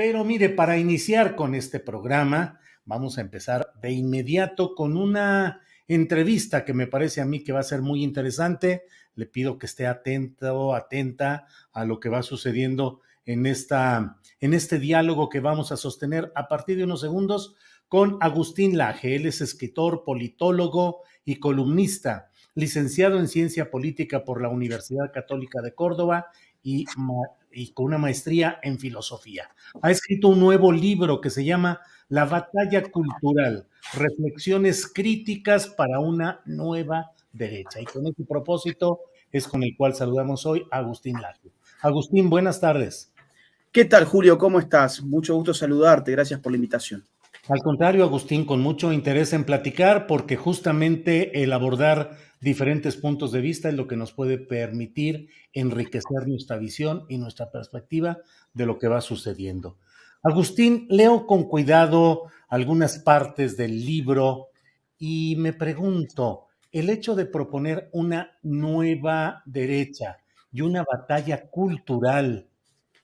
Pero mire, para iniciar con este programa, vamos a empezar de inmediato con una entrevista que me parece a mí que va a ser muy interesante. Le pido que esté atento, atenta a lo que va sucediendo en este diálogo que vamos a sostener a partir de unos segundos con Agustín Laje. Él es escritor, politólogo y columnista, licenciado en Ciencia Política por la Universidad Católica de Córdoba y con una maestría en filosofía. Ha escrito un nuevo libro que se llama La batalla cultural, reflexiones críticas para una nueva derecha. Y con ese propósito es con el cual saludamos hoy a Agustín Laje. Agustín, buenas tardes. ¿Qué tal, Julio? ¿Cómo estás? Mucho gusto saludarte. Gracias por la invitación. Al contrario, Agustín, con mucho interés en platicar, porque justamente el abordar diferentes puntos de vista es lo que nos puede permitir enriquecer nuestra visión y nuestra perspectiva de lo que va sucediendo. Agustín, leo con cuidado algunas partes del libro y me pregunto, el hecho de proponer una nueva derecha y una batalla cultural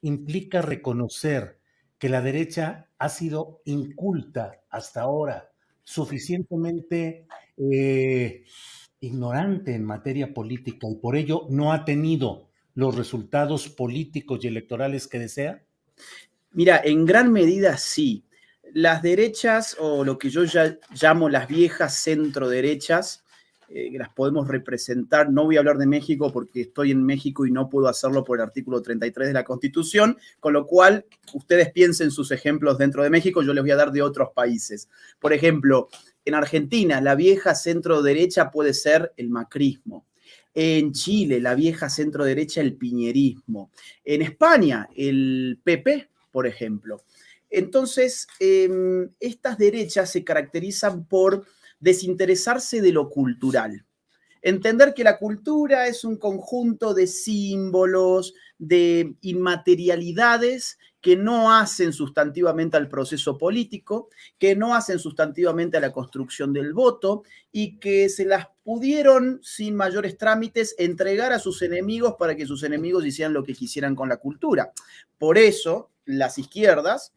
implica reconocer que la derecha ha sido inculta hasta ahora, suficientemente ignorante en materia política y por ello no ha tenido los resultados políticos y electorales que desea? Mira, en gran medida sí. Las derechas, o lo que yo ya llamo las viejas centro-derechas, las podemos representar. No voy a hablar de México porque estoy en México y no puedo hacerlo por el artículo 33 de la Constitución, con lo cual ustedes piensen sus ejemplos dentro de México, yo les voy a dar de otros países. Por ejemplo, en Argentina, la vieja centro-derecha puede ser el macrismo. En Chile, la vieja centro-derecha, el piñerismo. En España, el PP, por ejemplo. Entonces, estas derechas se caracterizan por desinteresarse de lo cultural. Entender que la cultura es un conjunto de símbolos, de inmaterialidades que no hacen sustantivamente al proceso político, que no hacen sustantivamente a la construcción del voto y que se las pudieron, sin mayores trámites, entregar a sus enemigos para que sus enemigos hicieran lo que quisieran con la cultura. Por eso, las izquierdas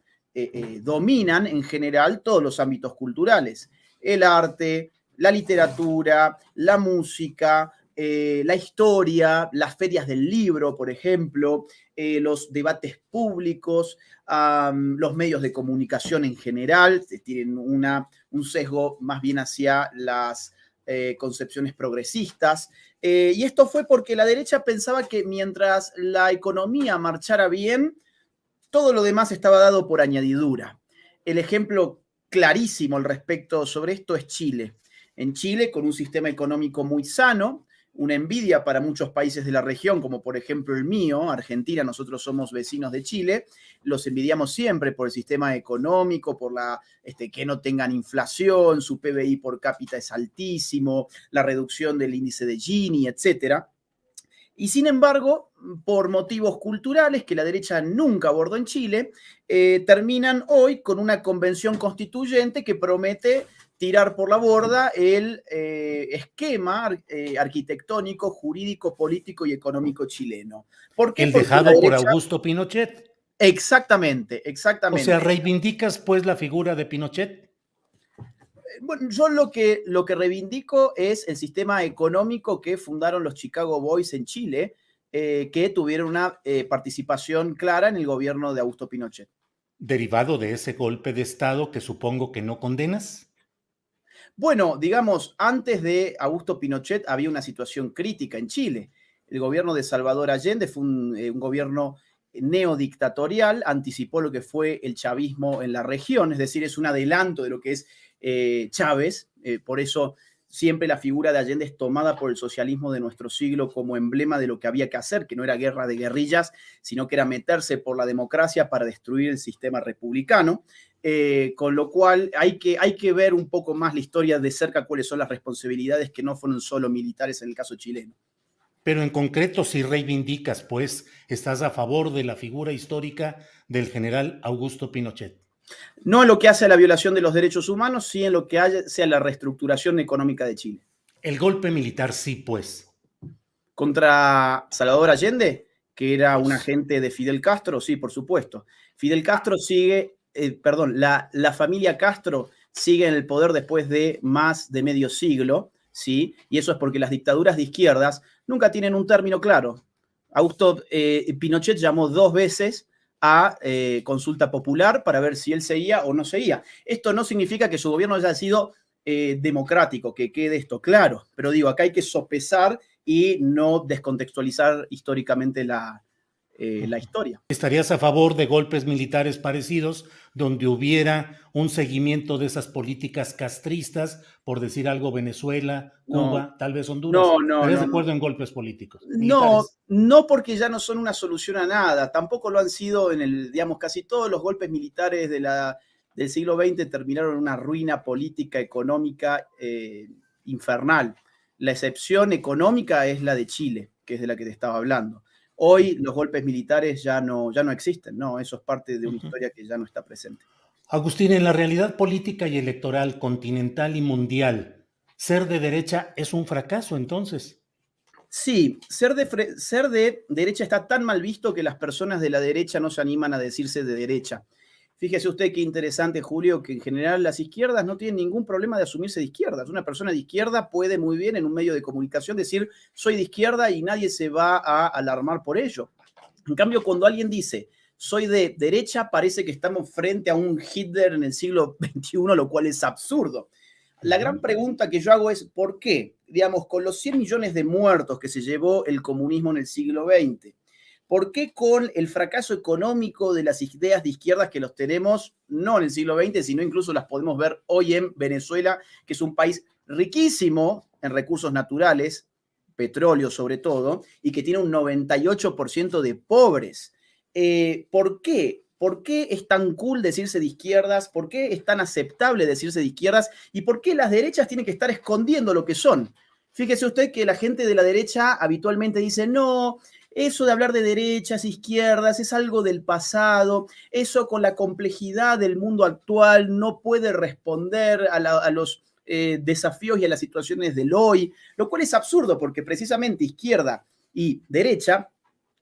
dominan en general todos los ámbitos culturales. El arte, la literatura, la música, la historia, las ferias del libro, por ejemplo, los debates públicos, los medios de comunicación en general, tienen un sesgo más bien hacia las concepciones progresistas. Y esto fue porque la derecha pensaba que mientras la economía marchara bien, todo lo demás estaba dado por añadidura. El ejemplo clarísimo al respecto sobre esto es Chile. En Chile, con un sistema económico muy sano, una envidia para muchos países de la región, como por ejemplo el mío, Argentina, nosotros somos vecinos de Chile, los envidiamos siempre por el sistema económico, por que no tengan inflación, su PBI por cápita es altísimo, la reducción del índice de Gini, etcétera. Y sin embargo, por motivos culturales que la derecha nunca abordó en Chile, terminan hoy con una convención constituyente que promete tirar por la borda el esquema arquitectónico, jurídico, político y económico chileno. ¿Por qué? El dejado por Augusto Pinochet. Exactamente, exactamente. O sea, ¿reivindicas pues la figura de Pinochet? Bueno, yo lo que reivindico es el sistema económico que fundaron los Chicago Boys en Chile, que tuvieron una participación clara en el gobierno de Augusto Pinochet. ¿Derivado de ese golpe de Estado que supongo que no condenas? Bueno, digamos, antes de Augusto Pinochet había una situación crítica en Chile. El gobierno de Salvador Allende fue un gobierno neodictatorial, anticipó lo que fue el chavismo en la región, es decir, es un adelanto de lo que es Chávez, por eso siempre la figura de Allende es tomada por el socialismo de nuestro siglo como emblema de lo que había que hacer, que no era guerra de guerrillas, sino que era meterse por la democracia para destruir el sistema republicano, con lo cual hay que ver un poco más la historia de cerca, cuáles son las responsabilidades que no fueron solo militares en el caso chileno. Pero en concreto, si reivindicas, pues, estás a favor de la figura histórica del general Augusto Pinochet. No en lo que hace a la violación de los derechos humanos, sí en lo que hace a la reestructuración económica de Chile. El golpe militar sí, pues. ¿Contra Salvador Allende, que era un agente de Fidel Castro? Sí, por supuesto. Fidel Castro sigue, la familia Castro sigue en el poder después de más de medio siglo, ¿sí? Y eso es porque las dictaduras de izquierdas nunca tienen un término claro. Augusto Pinochet llamó 2 veces a consulta popular para ver si él seguía o no seguía. Esto no significa que su gobierno haya sido democrático, que quede esto claro, pero digo, acá hay que sopesar y no descontextualizar históricamente la historia. ¿Estarías a favor de golpes militares parecidos donde hubiera un seguimiento de esas políticas castristas, por decir algo, Venezuela, No, Cuba, tal vez Honduras? no, no, ¿Estarías de no, no. acuerdo en golpes políticos, No, militares? no porque ya no son una solución a nada, tampoco lo han sido digamos, casi todos los golpes militares del siglo XX terminaron en una ruina política, económica, infernal. La excepción económica es la de Chile, que es de la que te estaba hablando. Hoy los golpes militares ya no existen, no, eso es parte de una historia que ya no está presente. Agustín, en la realidad política y electoral continental y mundial, ser de derecha es un fracaso, entonces. Sí, ser de derecha está tan mal visto que las personas de la derecha no se animan a decirse de derecha. Fíjese usted qué interesante, Julio, que en general las izquierdas no tienen ningún problema de asumirse de izquierdas. Una persona de izquierda puede muy bien en un medio de comunicación decir soy de izquierda y nadie se va a alarmar por ello. En cambio, cuando alguien dice soy de derecha, parece que estamos frente a un Hitler en el siglo XXI, lo cual es absurdo. La gran pregunta que yo hago es, ¿por qué? Digamos, con los 100 millones de muertos que se llevó el comunismo en el siglo XX, ¿por qué con el fracaso económico de las ideas de izquierdas que los tenemos, no en el siglo XX, sino incluso las podemos ver hoy en Venezuela, que es un país riquísimo en recursos naturales, petróleo sobre todo, y que tiene un 98% de pobres? ¿Por qué? ¿Por qué es tan cool decirse de izquierdas? ¿Por qué es tan aceptable decirse de izquierdas? ¿Y por qué las derechas tienen que estar escondiendo lo que son? Fíjese usted que la gente de la derecha habitualmente dice, no, eso de hablar de derechas, izquierdas, es algo del pasado, eso con la complejidad del mundo actual no puede responder a los desafíos y a las situaciones del hoy, lo cual es absurdo porque precisamente izquierda y derecha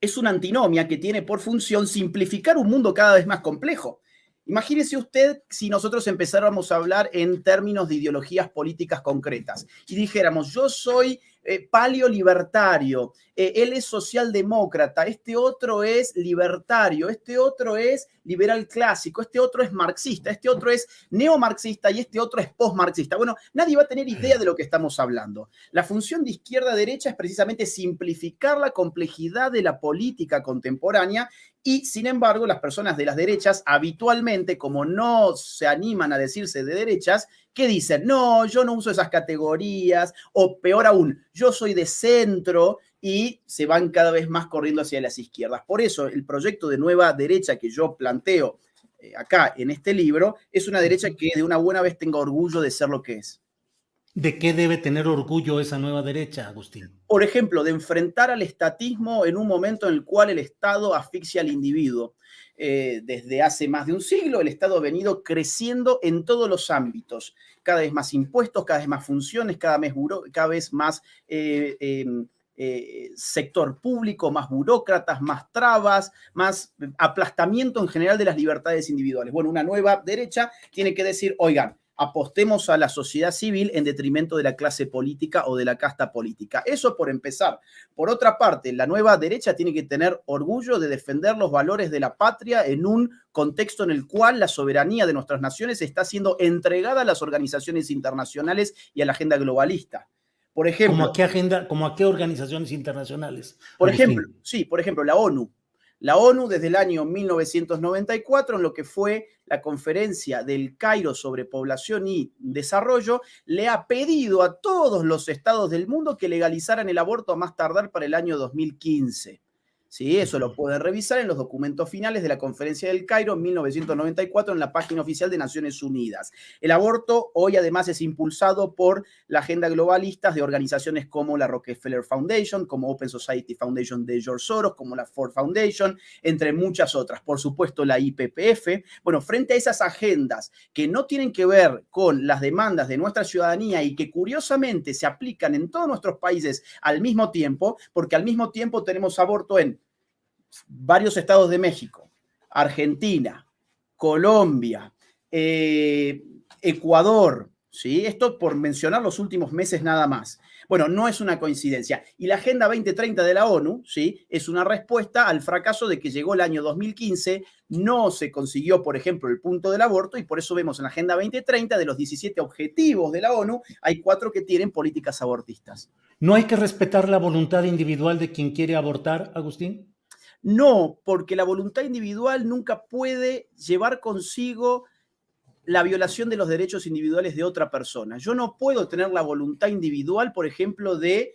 es una antinomia que tiene por función simplificar un mundo cada vez más complejo. Imagínese usted si nosotros empezáramos a hablar en términos de ideologías políticas concretas y dijéramos, yo soy paleolibertario, él es socialdemócrata, este otro es libertario, este otro es liberal clásico, este otro es marxista, este otro es neomarxista y este otro es postmarxista. Bueno, nadie va a tener idea de lo que estamos hablando. La función de izquierda-derecha es precisamente simplificar la complejidad de la política contemporánea y, sin embargo, las personas de las derechas habitualmente, como no se animan a decirse de derechas, ¿qué dicen? No, yo no uso esas categorías, o peor aún, yo soy de centro, y se van cada vez más corriendo hacia las izquierdas. Por eso el proyecto de nueva derecha que yo planteo acá en este libro es una derecha que de una buena vez tenga orgullo de ser lo que es. ¿De qué debe tener orgullo esa nueva derecha, Agustín? Por ejemplo, de enfrentar al estatismo en un momento en el cual el Estado asfixia al individuo. Desde hace más de un siglo, el Estado ha venido creciendo en todos los ámbitos. Cada vez más impuestos, cada vez más funciones, cada vez más sector público, más burócratas, más trabas, más aplastamiento en general de las libertades individuales. Bueno, una nueva derecha tiene que decir, oigan, apostemos a la sociedad civil en detrimento de la clase política o de la casta política. Eso por empezar. Por otra parte, la nueva derecha tiene que tener orgullo de defender los valores de la patria en un contexto en el cual la soberanía de nuestras naciones está siendo entregada a las organizaciones internacionales y a la agenda globalista. Por ejemplo, ¿Cómo a qué agenda, como a qué organizaciones internacionales, por ejemplo, Agustín? sí, por ejemplo, la ONU. La ONU desde el año 1994, en lo que fue la conferencia del Cairo sobre población y desarrollo, le ha pedido a todos los estados del mundo que legalizaran el aborto a más tardar para el año 2015. Sí, eso lo pueden revisar en los documentos finales de la Conferencia del Cairo en 1994 en la página oficial de Naciones Unidas. El aborto hoy además es impulsado por la agenda globalista de organizaciones como la Rockefeller Foundation, como Open Society Foundation de George Soros, como la Ford Foundation, entre muchas otras. Por supuesto, la IPPF. Bueno, frente a esas agendas que no tienen que ver con las demandas de nuestra ciudadanía y que curiosamente se aplican en todos nuestros países al mismo tiempo, porque al mismo tiempo tenemos aborto en varios estados de México, Argentina, Colombia, Ecuador, ¿sí? Esto por mencionar los últimos meses nada más. Bueno, no es una coincidencia. Y la Agenda 2030 de la ONU, ¿sí? Es una respuesta al fracaso de que llegó el año 2015, no se consiguió, por ejemplo, el punto del aborto, y por eso vemos en la Agenda 2030, de los 17 objetivos de la ONU, hay 4 que tienen políticas abortistas. ¿No hay que respetar la voluntad individual de quien quiere abortar, Agustín? No, porque la voluntad individual nunca puede llevar consigo la violación de los derechos individuales de otra persona. Yo no puedo tener la voluntad individual, por ejemplo, de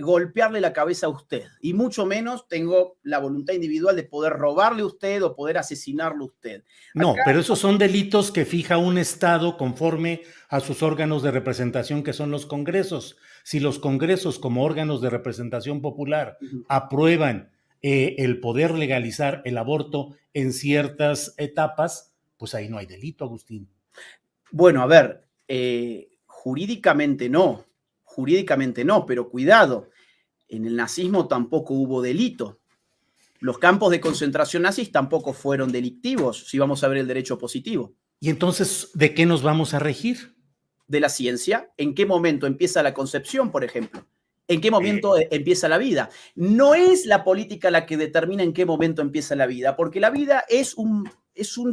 golpearle la cabeza a usted, y mucho menos tengo la voluntad individual de poder robarle a usted o poder asesinarle a usted. No, Acá, pero esos son delitos que fija un Estado conforme a sus órganos de representación, que son los congresos. Si los congresos, como órganos de representación popular, aprueban el poder legalizar el aborto en ciertas etapas, pues ahí no hay delito, Agustín. bueno, a ver, jurídicamente no, pero cuidado, en el nazismo tampoco hubo delito. Los campos de concentración nazis tampoco fueron delictivos, si vamos a ver el derecho positivo. Y entonces, ¿de qué nos vamos a regir? De la ciencia, ¿en qué momento empieza la concepción, por ejemplo? ¿En qué momento empieza la vida? No es la política la que determina en qué momento empieza la vida, porque la vida es un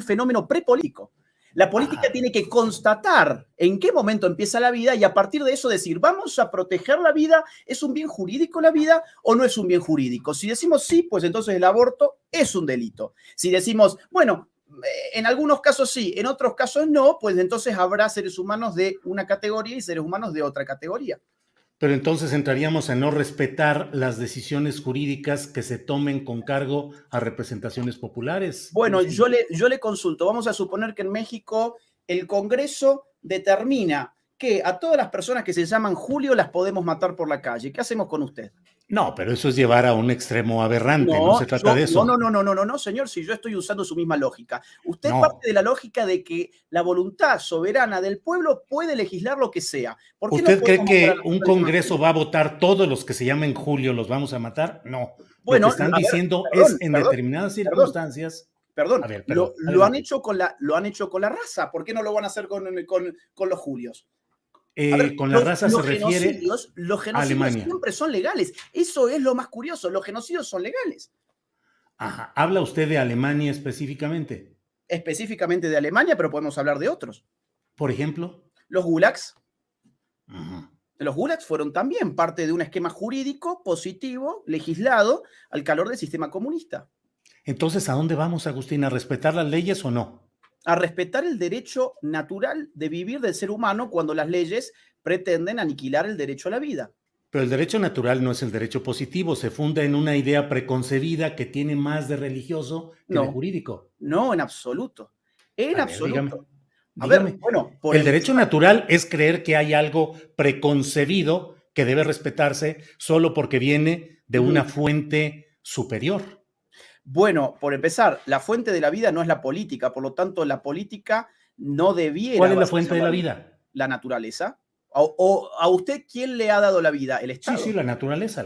fenómeno prepolítico. La política tiene que constatar en qué momento empieza la vida y a partir de eso decir, vamos a proteger la vida, ¿es un bien jurídico la vida o no es un bien jurídico? Si decimos sí, pues entonces el aborto es un delito. Si decimos, bueno, en algunos casos sí, en otros casos no, pues entonces habrá seres humanos de una categoría y seres humanos de otra categoría. Pero entonces entraríamos a no respetar las decisiones jurídicas que se tomen con cargo a representaciones populares, Bueno, Agustín. yo le consulto. Vamos a suponer que en México el Congreso determina que a todas las personas que se llaman Julio las podemos matar por la calle. ¿Qué hacemos con usted? No, pero eso es llevar a un extremo aberrante, no No, se trata de eso. no, señor, si yo estoy usando su misma lógica. Usted No. parte de la lógica de que la voluntad soberana del pueblo puede legislar lo que sea. ¿Por qué no ¿Usted cree podemos matar a que las un personas? congreso va a votar todos los que se llamen Julio los vamos a matar? No. Lo que Bueno, están a ver, diciendo es en perdón, determinadas perdón. circunstancias. A Perdón, ver, perdón, lo han adelante. hecho lo han hecho con la raza. ¿Por qué no lo van a hacer con los Julios? A ver, Con la raza se refiere los a genocidios Alemania. siempre son legales. Eso es lo más curioso. Los genocidios son legales. Ajá. ¿Habla usted de Alemania específicamente? Específicamente de Alemania, pero podemos hablar de otros. Por ejemplo. Los gulags. Ajá. Los gulags fueron también parte de un esquema jurídico positivo, legislado, al calor del sistema comunista. Entonces, ¿a dónde vamos, Agustín? ¿A respetar las leyes o no? A respetar el derecho natural de vivir del ser humano cuando las leyes pretenden aniquilar el derecho a la vida. Pero el derecho natural no es el derecho positivo, se funda en una idea preconcebida que tiene más de religioso que de No, jurídico. no, en absoluto. En A ver, dígame, absoluto. A ver, dígame. bueno, por El derecho empezar, natural es creer que hay algo preconcebido que debe respetarse solo porque viene de una fuente superior. bueno, por empezar, la fuente de la vida no es la política, por lo tanto, la política no debiera ¿Cuál es la basarse fuente en de la la vida. vida? La naturaleza. O a usted, ¿quién le ha dado la vida? El Sí, sí, Estado. la naturaleza,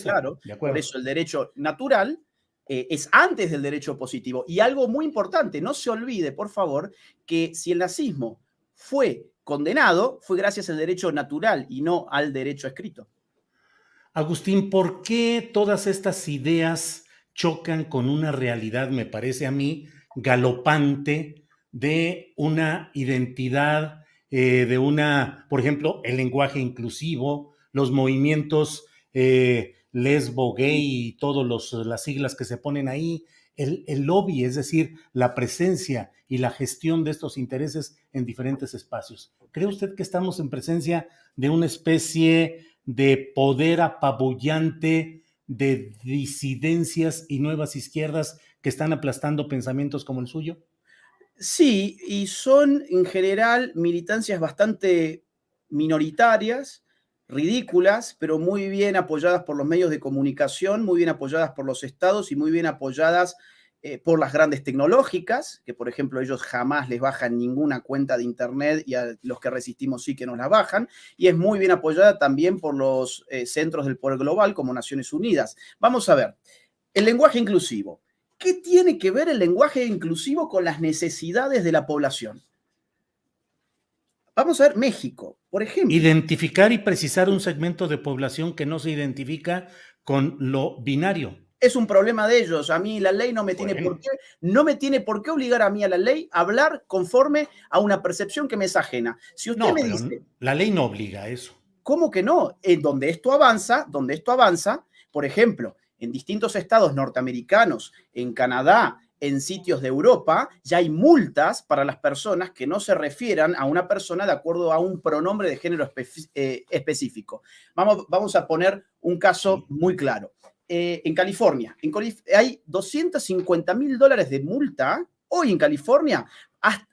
Claro, de por acuerdo. eso el derecho natural es antes del derecho positivo. Y algo muy importante, no se olvide, por favor, que si el nazismo fue condenado, fue gracias al derecho natural y no al derecho escrito. Agustín, ¿por qué todas estas ideas chocan con una realidad, me parece a mí, galopante de una identidad, por ejemplo, el lenguaje inclusivo, los movimientos lesbo, gay y todas las siglas que se ponen ahí, el lobby, es decir, la presencia y la gestión de estos intereses en diferentes espacios? ¿Cree usted que estamos en presencia de una especie de poder apabullante, de disidencias y nuevas izquierdas que están aplastando pensamientos como el suyo? Sí, y son en general militancias bastante minoritarias, ridículas, pero muy bien apoyadas por los medios de comunicación, muy bien apoyadas por los estados y muy bien apoyadas por las grandes tecnológicas, que por ejemplo ellos jamás les bajan ninguna cuenta de internet y a los que resistimos sí que nos la bajan, y es muy bien apoyada también por los centros del poder global como Naciones Unidas. Vamos a ver, el lenguaje inclusivo. ¿Qué tiene que ver el lenguaje inclusivo con las necesidades de la población? Vamos a ver México, por ejemplo. Identificar y precisar un segmento de población que no se identifica con lo binario. Es un problema de ellos. A mí la ley no me tiene Bueno. no me tiene por qué obligar a mí a la ley a hablar conforme a una percepción que me es ajena. Si usted No, me pero dice, la ley no obliga a eso. ¿cómo que no? Donde esto avanza, por ejemplo, en distintos estados norteamericanos, en Canadá, en sitios de Europa, ya hay multas para las personas que no se refieran a una persona de acuerdo a un pronombre de género específico. Vamos a poner un caso Sí. muy claro. En California, hay $250.000 de multa hoy en California,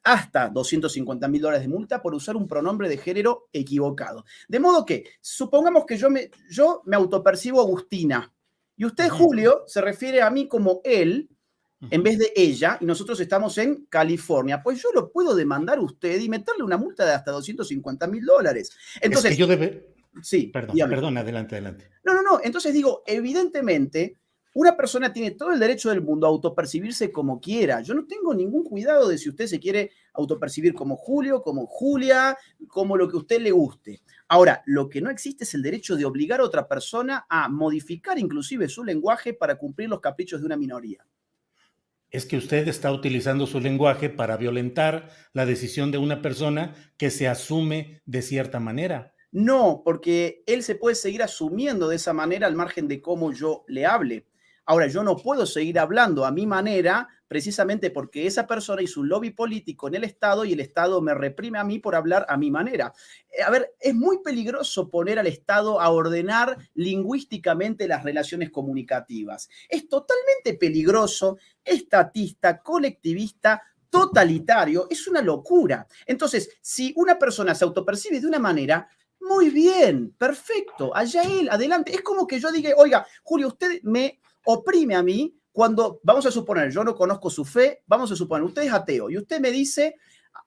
hasta $250.000 de multa por usar un pronombre de género equivocado. De modo que, supongamos que yo me autopercibo Agustina y usted, Julio, se refiere a mí como él en vez de ella, y nosotros estamos en California. Pues yo lo puedo demandar a usted y meterle una multa de hasta $250.000. Entonces, Es que yo debe... sí, Perdón, dígame. perdón, adelante, adelante. No. Entonces digo, evidentemente, una persona tiene todo el derecho del mundo a autopercibirse como quiera. Yo no tengo ningún cuidado de si usted se quiere autopercibir como Julio, como Julia, como lo que a usted le guste. Ahora, lo que no existe es el derecho de obligar a otra persona a modificar inclusive su lenguaje para cumplir los caprichos de una minoría. Es que usted está utilizando su lenguaje para violentar la decisión de una persona que se asume de cierta manera. No, porque él se puede seguir asumiendo de esa manera al margen de cómo yo le hable. Ahora, yo no puedo seguir hablando a mi manera precisamente porque esa persona hizo un lobby político en el Estado y el Estado me reprime a mí por hablar a mi manera. A ver, es muy peligroso poner al Estado a ordenar lingüísticamente las relaciones comunicativas. Es totalmente peligroso, estatista, colectivista, totalitario, es una locura. Entonces, si una persona se autopercibe de una manera, muy bien, perfecto, allá él, adelante. Es como que yo diga, oiga, Julio, usted me oprime a mí cuando, vamos a suponer, yo no conozco su fe, vamos a suponer, usted es ateo y usted me dice,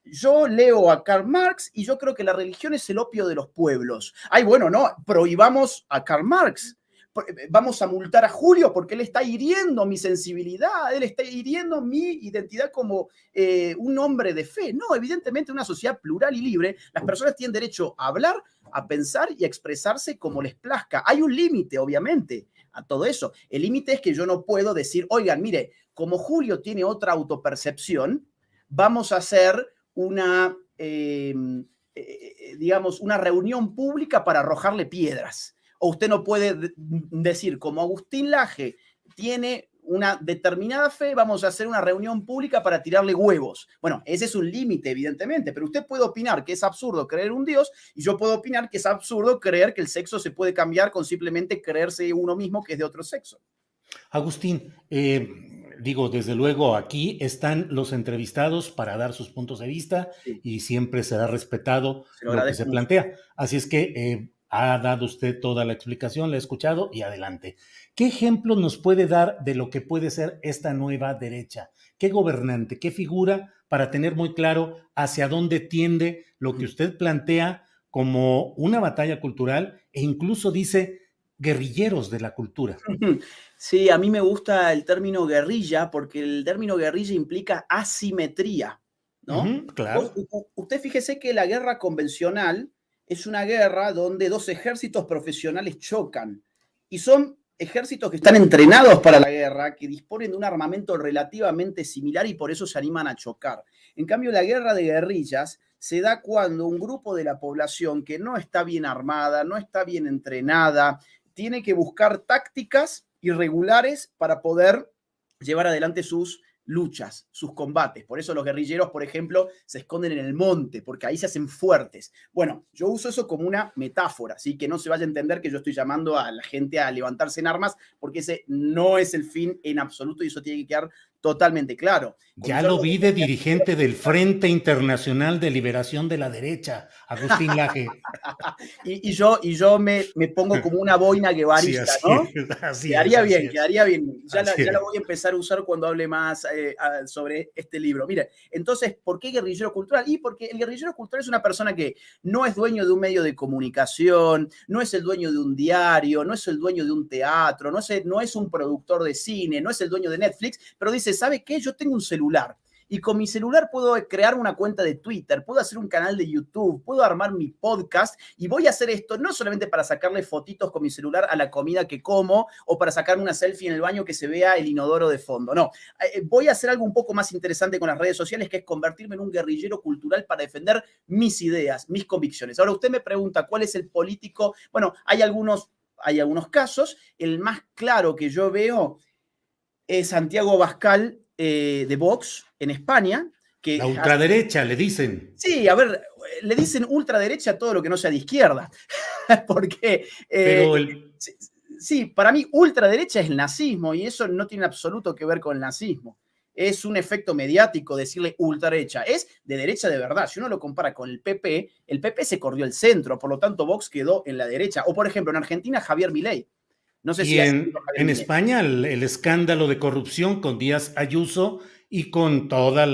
yo leo a Karl Marx y yo creo que la religión es el opio de los pueblos. Ay, bueno, no, prohibamos a Karl Marx. Vamos a multar a Julio porque él está hiriendo mi sensibilidad, él está hiriendo mi identidad como un hombre de fe. No, evidentemente en una sociedad plural y libre, las personas tienen derecho a hablar, a pensar y a expresarse como les plazca. Hay un límite, obviamente, a todo eso. El límite es que yo no puedo decir, oigan, mire, como Julio tiene otra autopercepción, vamos a hacer una, digamos, una reunión pública para arrojarle piedras. O usted no puede decir, como Agustín Laje tiene una determinada fe, vamos a hacer una reunión pública para tirarle huevos. Bueno, ese es un límite, evidentemente, pero usted puede opinar que es absurdo creer en un Dios y yo puedo opinar que es absurdo creer que el sexo se puede cambiar con simplemente creerse uno mismo que es de otro sexo. Agustín, digo, desde luego aquí están los entrevistados para dar sus puntos de vista Sí, y siempre será respetado se lo lo que agradezco se mucho. plantea. Así es que ha dado usted toda la explicación, la he escuchado y adelante. ¿Qué ejemplo nos puede dar de lo que puede ser esta nueva derecha? ¿Qué gobernante, qué figura para tener muy claro hacia dónde tiende lo que usted plantea como una batalla cultural e incluso dice guerrilleros de la cultura? Sí, a mí me gusta el término guerrilla porque el término guerrilla implica asimetría, ¿no? Claro. Usted fíjese que la guerra convencional es una guerra donde dos ejércitos profesionales chocan y son ejércitos que están entrenados para la guerra, que disponen de un armamento relativamente similar y por eso se animan a chocar. En cambio, la guerra de guerrillas se da cuando un grupo de la población que no está bien armada, no está bien entrenada, tiene que buscar tácticas irregulares para poder llevar adelante sus luchas, sus combates. Por eso los guerrilleros, por ejemplo, se esconden en el monte, porque ahí se hacen fuertes. Bueno, yo uso eso como una metáfora, así que no se vaya a entender que yo estoy llamando a la gente a levantarse en armas, porque ese no es el fin en absoluto y eso tiene que quedar totalmente claro. Ya lo vi de dirigente del Frente Internacional de Liberación de la Derecha, Agustín Laje. y yo me pongo como una boina Sí, guevarista, así ¿no? es, así es, Quedaría así bien, es. quedaría bien. Ya la, Así ya la es. voy a empezar a usar cuando hable más sobre este libro. Mire, entonces, ¿por qué guerrillero cultural? Y porque el guerrillero cultural es una persona que no es dueño de un medio de comunicación, no es el dueño de un diario, no es el dueño de un teatro, no es un productor de cine, no es el dueño de Netflix, pero dice, ¿sabe qué? Yo tengo un celular. Y con mi celular puedo crear una cuenta de Twitter, puedo hacer un canal de YouTube, puedo armar mi podcast y voy a hacer esto no solamente para sacarle fotitos con mi celular a la comida que como o para sacarme una selfie en el baño que se vea el inodoro de fondo. No, voy a hacer algo un poco más interesante con las redes sociales, que es convertirme en un guerrillero cultural para defender mis ideas, mis convicciones. Ahora usted me pregunta, ¿cuál es el político? Bueno, hay algunos casos. El más claro que yo veo es Santiago Abascal de Vox en España, La que ultraderecha, le dicen. sí, a ver, le dicen ultraderecha a todo lo que no sea de izquierda, porque Pero el, sí, sí, para mí ultraderecha es el nazismo y eso no tiene absoluto que ver con el nazismo. Es un efecto mediático decirle ultraderecha. Es de derecha de verdad. Si uno lo compara con el PP se corrió el centro, por lo tanto Vox quedó en la derecha. O por ejemplo, en Argentina, Javier Milei. No sé y si ha seguido Javier en Milei. España el escándalo de corrupción con Díaz Ayuso y con toda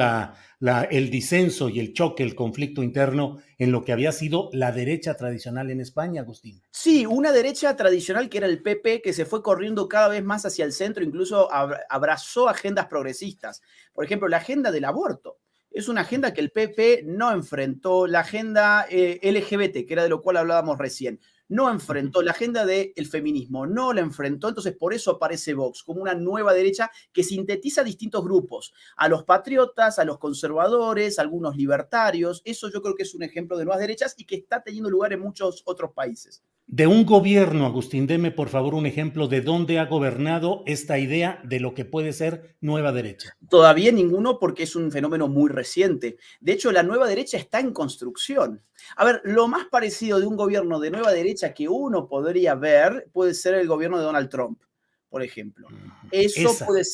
el disenso y el choque, el conflicto interno en lo que había sido la derecha tradicional en España, Agustín. Sí, una derecha tradicional que era el PP, que se fue corriendo cada vez más hacia el centro, incluso abrazó agendas progresistas. Por ejemplo, la agenda del aborto. Es una agenda que el PP no enfrentó, la agenda LGBT, que era de lo cual hablábamos recién, no enfrentó, la agenda del feminismo no la enfrentó, entonces por eso aparece Vox como una nueva derecha que sintetiza distintos grupos, a los patriotas, a los conservadores, a algunos libertarios. Eso yo creo que es un ejemplo de nuevas derechas y que está teniendo lugar en muchos otros países. De un gobierno, Agustín, deme por favor un ejemplo de dónde ha gobernado esta idea de lo que puede ser nueva derecha. Todavía ninguno porque es un fenómeno muy reciente. De hecho, la nueva derecha está en construcción. A ver, lo más parecido de un gobierno de nueva derecha que uno podría ver puede ser el gobierno de Donald Trump, por ejemplo. Eso Esa. puede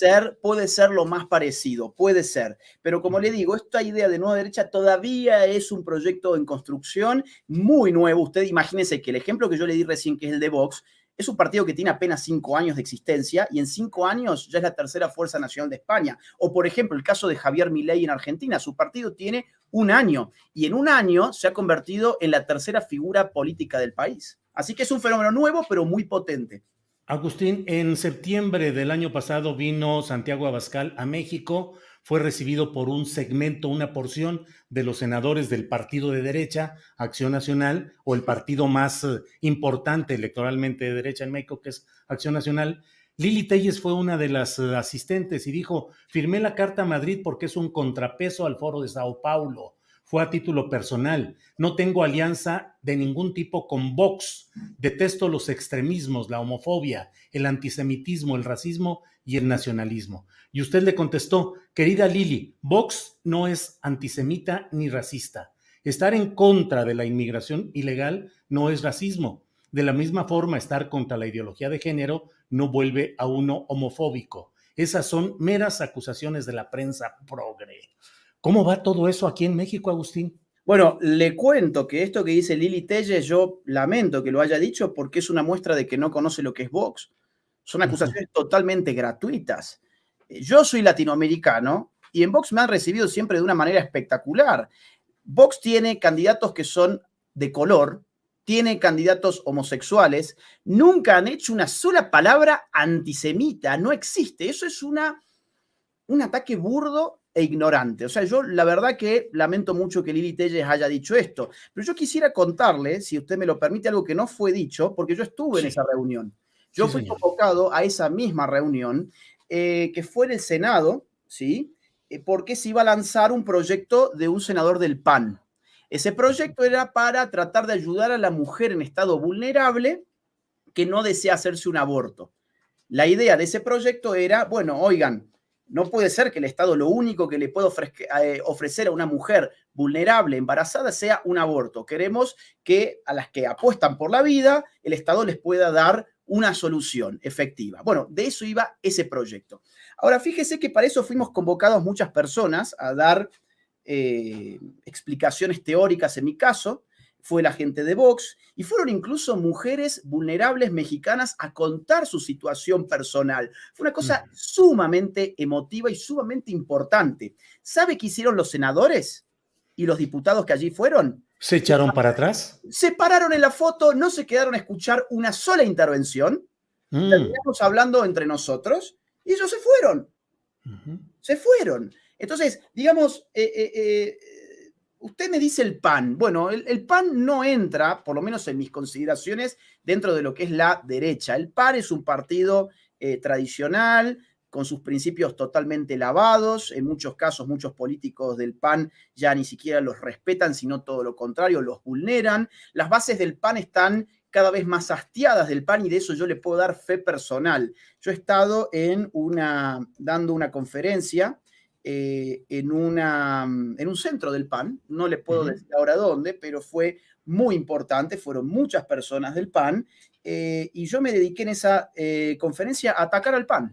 ser lo más parecido, puede ser. Pero como le digo, esta idea de nueva derecha todavía es un proyecto en construcción muy nuevo. Usted imagínese que el ejemplo que yo le di recién, que es el de Vox, es un partido que tiene apenas 5 años de existencia y en 5 años ya es la tercera fuerza nacional de España. O, por ejemplo, el caso de Javier Milei en Argentina. Su partido tiene un año y en un año se ha convertido en la tercera figura política del país. Así que es un fenómeno nuevo, pero muy potente. Agustín, en septiembre del año pasado vino Santiago Abascal a México, fue recibido por un segmento, una porción de los senadores del partido de derecha, Acción Nacional, o el partido más importante electoralmente de derecha en México, que es Acción Nacional. Lili Telles fue una de las asistentes y dijo, firmé la Carta a Madrid porque es un contrapeso al Foro de Sao Paulo. Fue a título personal. No tengo alianza de ningún tipo con Vox. Detesto los extremismos, la homofobia, el antisemitismo, el racismo y el nacionalismo. Y usted le contestó, querida Lili, Vox no es antisemita ni racista. Estar en contra de la inmigración ilegal no es racismo. De la misma forma, estar contra la ideología de género no vuelve a uno homofóbico. Esas son meras acusaciones de la prensa progre. ¿Cómo va todo eso aquí en México, Agustín? Bueno, le cuento que esto que dice Lili Telles, yo lamento que lo haya dicho porque es una muestra de que no conoce lo que es Vox. Son acusaciones totalmente gratuitas. Yo soy latinoamericano y en Vox me han recibido siempre de una manera espectacular. Vox tiene candidatos que son de color, tiene candidatos homosexuales, nunca han hecho una sola palabra antisemita, no existe. Eso es un ataque burdo e ignorante. O sea, yo la verdad que lamento mucho que Lili Telles haya dicho esto, pero yo quisiera contarle, si usted me lo permite, algo que no fue dicho, porque yo estuve en esa Sí, reunión. Yo sí, fui señor. convocado a esa misma reunión, que fue en el Senado, ¿sí? Porque se iba a lanzar un proyecto de un senador del PAN. Ese proyecto era para tratar de ayudar a la mujer en estado vulnerable que no desea hacerse un aborto. La idea de ese proyecto era, bueno, oigan, no puede ser que el Estado lo único que le pueda ofrecer a una mujer vulnerable, embarazada, sea un aborto. Queremos que a las que apuestan por la vida, el Estado les pueda dar una solución efectiva. Bueno, de eso iba ese proyecto. Ahora, fíjese que para eso fuimos convocados muchas personas a dar explicaciones teóricas en mi caso. Fue la gente de Vox y fueron incluso mujeres vulnerables mexicanas a contar su situación personal. Fue una cosa sumamente emotiva y sumamente importante. ¿Sabe qué hicieron los senadores y los diputados que allí fueron? ¿Se echaron para atrás? Se pararon en la foto, no se quedaron a escuchar una sola intervención. Terminamos hablando entre nosotros y ellos se fueron. Se fueron. Entonces, digamos, usted me dice el PAN. Bueno, el PAN no entra, por lo menos en mis consideraciones, dentro de lo que es la derecha. El PAN es un partido tradicional, con sus principios totalmente lavados. En muchos casos, muchos políticos del PAN ya ni siquiera los respetan, sino todo lo contrario, los vulneran. Las bases del PAN están cada vez más hastiadas del PAN y de eso yo le puedo dar fe personal. Yo he estado dando una conferencia en un centro del PAN, no le puedo decir ahora dónde, pero fue muy importante, fueron muchas personas del PAN, y yo me dediqué en esa conferencia a atacar al PAN.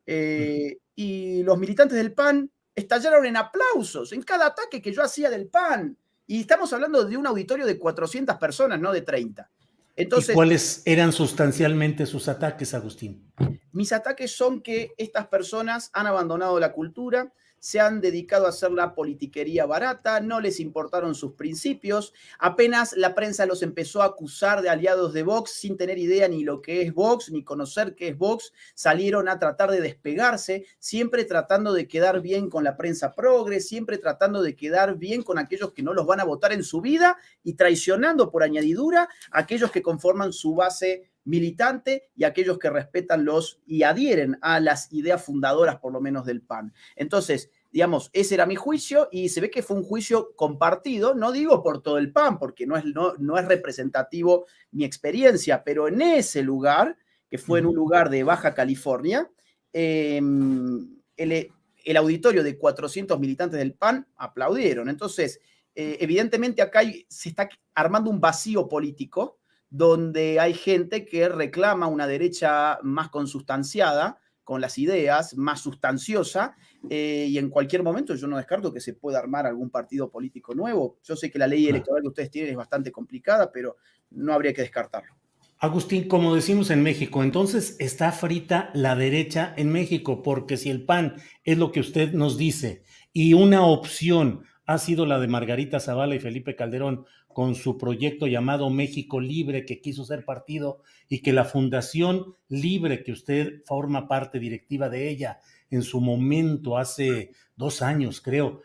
Y los militantes del PAN estallaron en aplausos en cada ataque que yo hacía del PAN. Y estamos hablando de un auditorio de 400 personas, no de 30. Entonces, ¿y cuáles eran sustancialmente sus ataques, Agustín? Mis ataques son que estas personas han abandonado la cultura, se han dedicado a hacer la politiquería barata, no les importaron sus principios, apenas la prensa los empezó a acusar de aliados de Vox sin tener idea ni lo que es Vox, ni conocer qué es Vox, salieron a tratar de despegarse, siempre tratando de quedar bien con la prensa progre, siempre tratando de quedar bien con aquellos que no los van a votar en su vida y traicionando por añadidura a aquellos que conforman su base militante y aquellos que respetan y adhieren a las ideas fundadoras, por lo menos, del PAN. Entonces, digamos, ese era mi juicio y se ve que fue un juicio compartido, no digo por todo el PAN, porque no es representativo mi experiencia, pero en ese lugar, que fue en un lugar de Baja California, el auditorio de 400 militantes del PAN aplaudieron. Entonces, evidentemente acá se está armando un vacío político donde hay gente que reclama una derecha más consustanciada, con las ideas, más sustanciosa, y en cualquier momento yo no descarto que se pueda armar algún partido político nuevo. Yo sé que la ley electoral que ustedes tienen es bastante complicada, pero no habría que descartarlo. Agustín, como decimos en México, entonces está frita la derecha en México, porque si el PAN es lo que usted nos dice y una opción ha sido la de Margarita Zavala y Felipe Calderón con su proyecto llamado México Libre, que quiso ser partido, y que la Fundación Libre, que usted forma parte directiva de ella, en su momento, hace 2 años creo,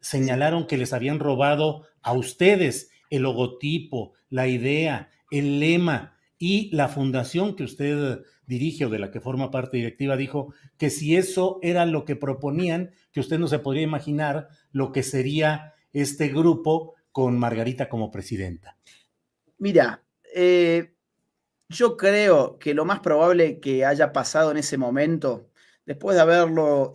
señalaron que les habían robado a ustedes el logotipo, la idea, el lema, y la fundación que usted dirige o de la que forma parte directiva dijo que si eso era lo que proponían, que usted no se podría imaginar lo que sería este grupo con Margarita como presidenta. Mira, yo creo que lo más probable que haya pasado en ese momento, después de haberlo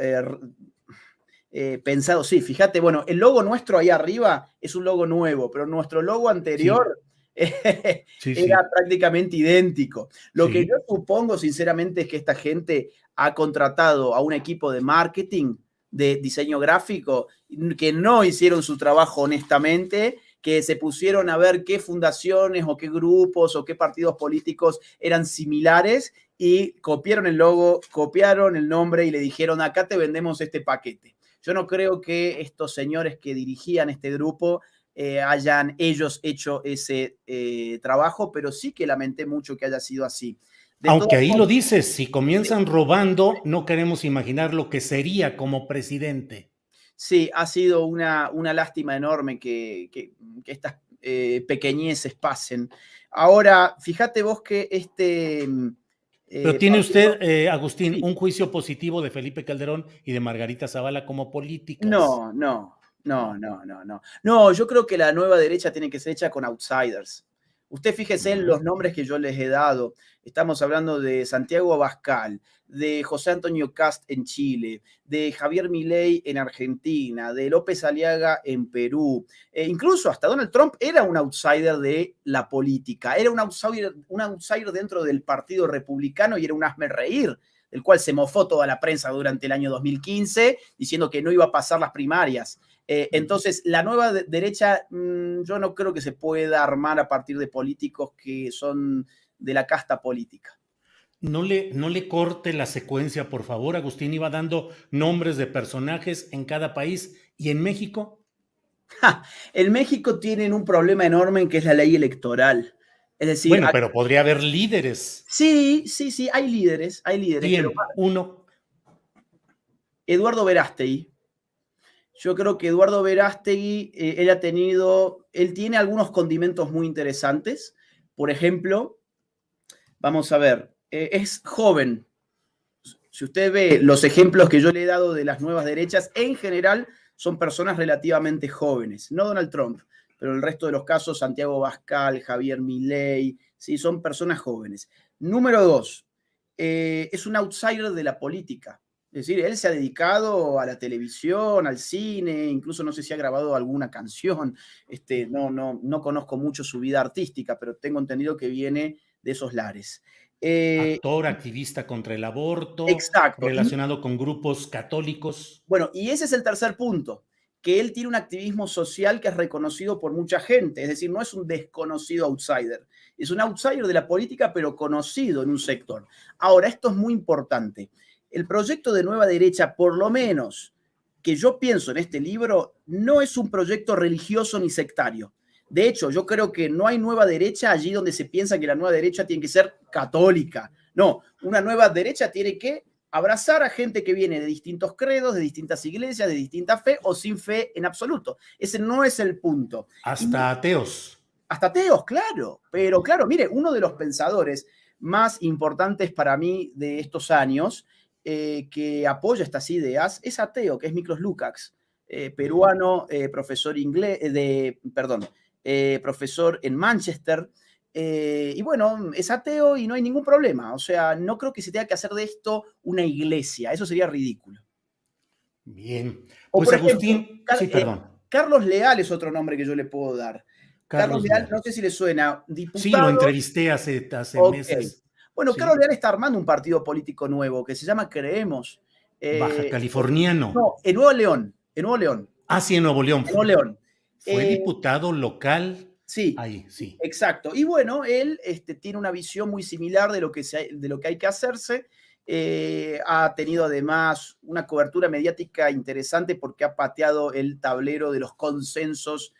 pensado, sí, fíjate, bueno, el logo nuestro ahí arriba es un logo nuevo, pero nuestro logo anterior era prácticamente idéntico. Lo que yo supongo, sinceramente, es que esta gente ha contratado a un equipo de marketing, de diseño gráfico, que no hicieron su trabajo honestamente, que se pusieron a ver qué fundaciones o qué grupos o qué partidos políticos eran similares y copiaron el logo, copiaron el nombre y le dijeron, acá te vendemos este paquete. Yo no creo que estos señores que dirigían este grupo hayan ellos hecho ese trabajo, pero sí que lamenté mucho que haya sido así. Aunque ahí lo dices, si comienzan robando, no queremos imaginar lo que sería como presidente. Sí, ha sido una lástima enorme que estas pequeñeces pasen. Ahora, fíjate vos que Pero tiene usted, Agustín, un juicio positivo de Felipe Calderón y de Margarita Zavala como políticas. No, yo creo que la nueva derecha tiene que ser hecha con outsiders. Usted fíjese en los nombres que yo les he dado. Estamos hablando de Santiago Abascal, de José Antonio Cast en Chile, de Javier Milei en Argentina, de López Aliaga en Perú. Incluso hasta Donald Trump era un outsider de la política, era un outsider dentro del Partido Republicano y era un hazmerreír, del cual se mofó toda la prensa durante el año 2015, diciendo que no iba a pasar las primarias. Entonces, la nueva derecha, yo no creo que se pueda armar a partir de políticos que son de la casta política. No le corte la secuencia, por favor. Agustín iba dando nombres de personajes en cada país. ¿Y en México? En México tienen un problema enorme que es la ley electoral. Es decir, Bueno, pero podría haber líderes. sí, hay líderes, pero ¿Quién? Uno. Eduardo Verástegui. Yo creo que Eduardo Verástegui, él tiene algunos condimentos muy interesantes. Por ejemplo, vamos a ver, es joven. Si usted ve los ejemplos que yo le he dado de las nuevas derechas, en general son personas relativamente jóvenes. No Donald Trump, pero el resto de los casos, Santiago Abascal, Javier Milei, sí, son personas jóvenes. Número 2, es un outsider de la política. Es decir, él se ha dedicado a la televisión, al cine, incluso no sé si ha grabado alguna canción. No conozco mucho su vida artística, pero tengo entendido que viene de esos lares. Actor, activista contra el aborto, Exacto. relacionado con grupos católicos. Bueno, y ese es el tercer punto, que él tiene un activismo social que es reconocido por mucha gente, es decir, no es un desconocido outsider, es un outsider de la política, pero conocido en un sector. Ahora, esto es muy importante. El proyecto de Nueva Derecha, por lo menos que yo pienso en este libro, no es un proyecto religioso ni sectario. De hecho, yo creo que no hay nueva derecha allí donde se piensa que la nueva derecha tiene que ser católica. No, una nueva derecha tiene que abrazar a gente que viene de distintos credos, de distintas iglesias, de distinta fe o sin fe en absoluto. Ese no es el punto. Hasta ateos. Hasta ateos, claro. Pero claro, mire, uno de los pensadores más importantes para mí de estos años que apoya estas ideas es ateo, que es Miklos Lukács, peruano, profesor profesor en Manchester. Y bueno, es ateo y no hay ningún problema. O sea, no creo que se tenga que hacer de esto una iglesia. Eso sería ridículo. Bien. O Pues por Agustín, ejemplo, sí, perdón. Carlos Leal es otro nombre que yo le puedo dar. Carlos Leal, no Leal. sé si le suena, Sí, lo diputado. entrevisté hace Ok. meses. Bueno, Carlos Sí. Leal está armando un partido político nuevo que se llama Creemos. Baja Californiano. No, en Nuevo León. En Nuevo León. Ah, sí, en Nuevo León. En Nuevo León. Fue diputado local. Sí, Ahí, sí. exacto. Y bueno, él tiene una visión muy similar de lo que hay que hacerse. Ha tenido además una cobertura mediática interesante porque ha pateado el tablero de los consensos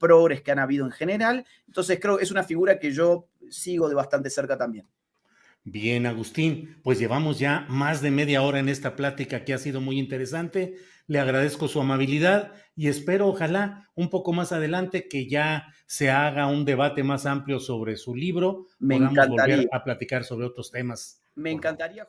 progres que han habido en general. Entonces creo que es una figura que yo sigo de bastante cerca también. Bien, Agustín, pues llevamos ya más de media hora en esta plática que ha sido muy interesante. Le agradezco su amabilidad y espero, ojalá, un poco más adelante que ya se haga un debate más amplio sobre su libro, Me podamos volver encantaría. a platicar sobre otros temas. Me encantaría.